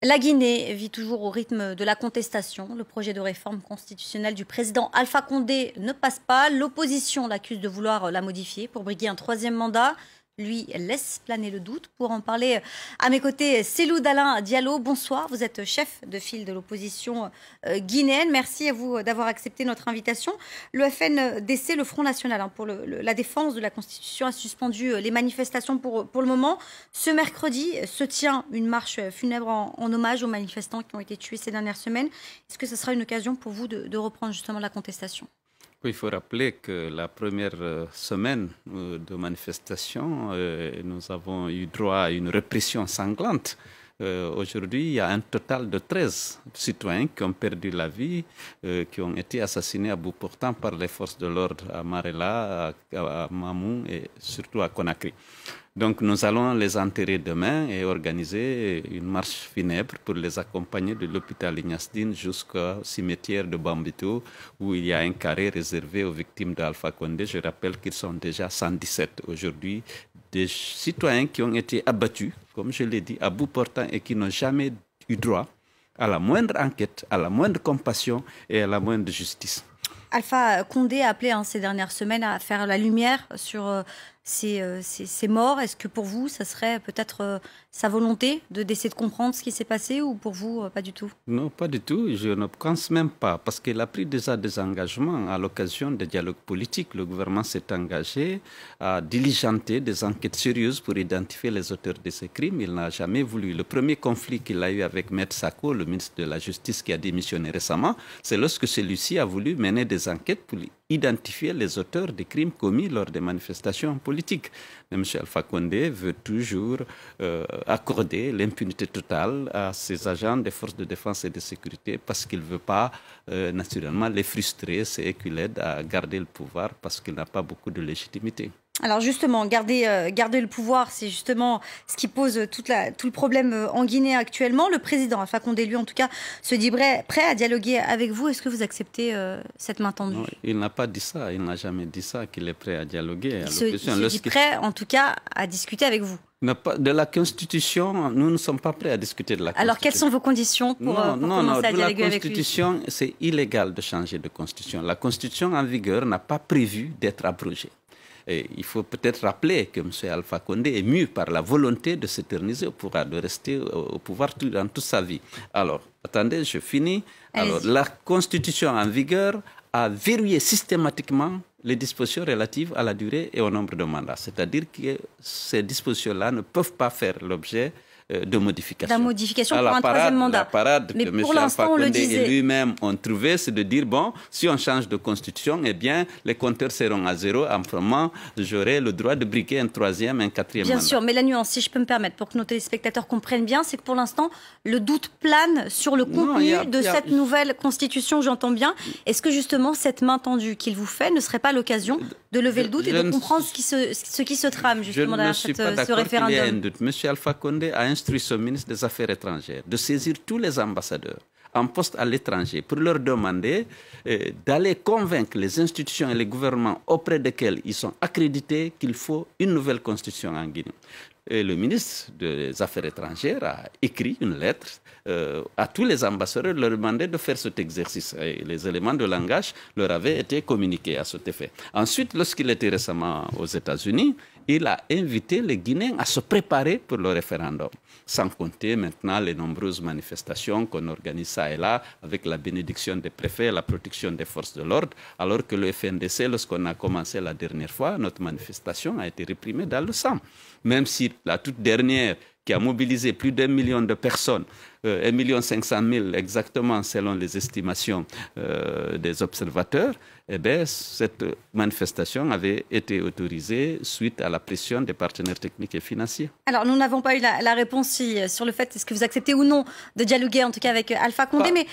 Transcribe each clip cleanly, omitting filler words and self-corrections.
La Guinée vit toujours au rythme de la contestation. Le projet de réforme constitutionnelle du président Alpha Condé ne passe pas. L'opposition l'accuse de vouloir la modifier pour briguer un troisième mandat. Lui laisse planer le doute. Pour en parler à mes côtés, Cellou Dalein Diallo, bonsoir. Vous êtes chef de file de l'opposition guinéenne. Merci à vous d'avoir accepté notre invitation. Le FNDC, le Front National pour la défense de la Constitution, a suspendu les manifestations pour le moment. Ce mercredi se tient une marche funèbre en hommage aux manifestants qui ont été tués ces dernières semaines. Est-ce que ce sera une occasion pour vous de reprendre justement la contestation ? Oui, il faut rappeler que la première semaine de manifestation, nous avons eu droit à une répression sanglante. Aujourd'hui, il y a un total de 13 citoyens qui ont perdu la vie, qui ont été assassinés à bout portant par les forces de l'ordre à Marella, à Mamou et surtout à Conakry. Donc nous allons les enterrer demain et organiser une marche funèbre pour les accompagner de l'hôpital Ignasdine jusqu'au cimetière de Bambito où il y a un carré réservé aux victimes d'Alpha Condé. Je rappelle qu'ils sont déjà 117 aujourd'hui, des citoyens qui ont été abattus, comme je l'ai dit, à bout portant et qui n'ont jamais eu droit à la moindre enquête, à la moindre compassion et à la moindre justice. Alpha Condé a appelé ces dernières semaines à faire la lumière sur ces morts. Est-ce que pour vous, ça serait peut-être sa volonté d'essayer de comprendre ce qui s'est passé ou pour vous, pas du tout? Non, pas du tout. Je ne pense même pas parce qu'il a pris déjà des engagements à l'occasion des dialogues politiques. Le gouvernement s'est engagé à diligenter des enquêtes sérieuses pour identifier les auteurs de ces crimes. Il n'a jamais voulu. Le premier conflit qu'il a eu avec Maître Sako, le ministre de la Justice qui a démissionné récemment, c'est lorsque celui-ci a voulu mener des enquêtes pour identifier les auteurs des crimes commis lors des manifestations politiques. M. Alpha Condé veut toujours accorder l'impunité totale à ces agents des forces de défense et de sécurité parce qu'il ne veut pas naturellement les frustrer, c'est qui l'aide à garder le pouvoir parce qu'il n'a pas beaucoup de légitimité. Alors justement, garder le pouvoir, c'est justement ce qui pose tout le problème en Guinée actuellement. Le président Alpha Condé, lui en tout cas, se dit prêt à dialoguer avec vous. Est-ce que vous acceptez cette main tendue? Non, il n'a pas dit ça, il n'a jamais dit ça, qu'il est prêt à dialoguer. Il se dit prêt en tout cas à discuter avec vous. De la Constitution, nous ne sommes pas prêts à discuter de la Constitution. Alors, quelles sont vos conditions pour commencer à dialoguer avec lui? La Constitution, c'est illégal de changer de Constitution. La Constitution en vigueur n'a pas prévu d'être abrogée. Et il faut peut-être rappeler que M. Alpha Condé est mu par la volonté de s'éterniser au pouvoir, de rester au pouvoir dans toute sa vie. Alors, attendez, je finis. Alors, la Constitution en vigueur a verrouillé systématiquement les dispositions relatives à la durée et au nombre de mandats. C'est-à-dire que ces dispositions-là ne peuvent pas faire l'objet de modification. La modification pour un troisième mandat. La parade mais que pour M. l'instant, Alpha on le Condé disait. et lui-même ont trouvé, c'est de dire, bon, si on change de constitution, eh bien, les compteurs seront à zéro. En moment, j'aurai le droit de briquer un troisième, un quatrième mandat. Bien sûr, mais la nuance, si je peux me permettre, pour que nos téléspectateurs comprennent bien, c'est que pour l'instant, le doute plane sur le contenu de cette nouvelle constitution, j'entends bien. Est-ce que justement, cette main tendue qu'il vous fait ne serait pas l'occasion de lever le doute et de comprendre ce qui se trame justement derrière ce référendum? Il y a un doute. M. Alpha Condé a instruit son ministre des Affaires étrangères de saisir tous les ambassadeurs en poste à l'étranger pour leur demander d'aller convaincre les institutions et les gouvernements auprès desquels ils sont accrédités qu'il faut une nouvelle constitution en Guinée. Et le ministre des Affaires étrangères a écrit une lettre à tous les ambassadeurs leur demander de faire cet exercice. Et les éléments de langage leur avaient été communiqués à cet effet. Ensuite, lorsqu'il était récemment aux États-Unis, il a invité les Guinéens à se préparer pour le référendum. Sans compter maintenant les nombreuses manifestations qu'on organise ça et là, avec la bénédiction des préfets et la protection des forces de l'ordre, alors que le FNDC, lorsqu'on a commencé la dernière fois, notre manifestation a été réprimée dans le sang. Même si la toute dernière, qui a mobilisé plus d'1 million de personnes, 1 500 000 exactement selon les estimations des observateurs, eh bien, cette manifestation avait été autorisée suite à la pression des partenaires techniques et financiers. Alors, nous n'avons pas eu la réponse sur le fait est-ce que vous acceptez ou non de dialoguer, en tout cas avec Alpha Condé. Mais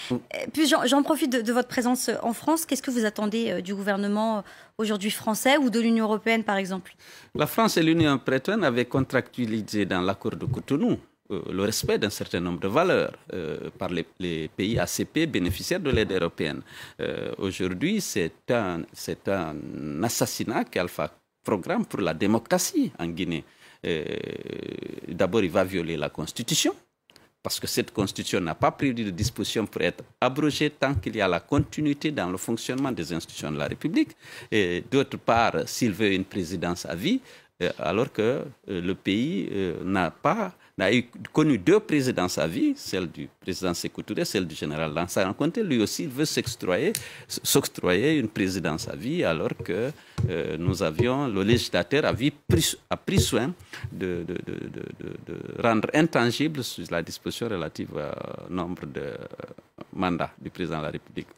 puis j'en profite de votre présence en France. Qu'est-ce que vous attendez du gouvernement aujourd'hui français ou de l'Union européenne, par exemple? La France et l'Union européenne avaient contractualisé dans l'accord de Cotonou le respect d'un certain nombre de valeurs par les pays ACP bénéficiaires de l'aide européenne. Aujourd'hui, c'est un assassinat qu'Alpha programme pour la démocratie en Guinée. D'abord, il va violer la Constitution parce que cette constitution n'a pas prévu de disposition pour être abrogée tant qu'il y a la continuité dans le fonctionnement des institutions de la République. Et d'autre part, s'il veut une présidence à vie, alors que le pays n'a connu 2 présidences à vie, celle du président Sékou Touré, celle du général Lansana Conté. Lui aussi, il veut s'octroyer une présidence à vie, alors que le législateur a pris soin de rendre intangible la disposition relative au nombre de mandats du président de la République.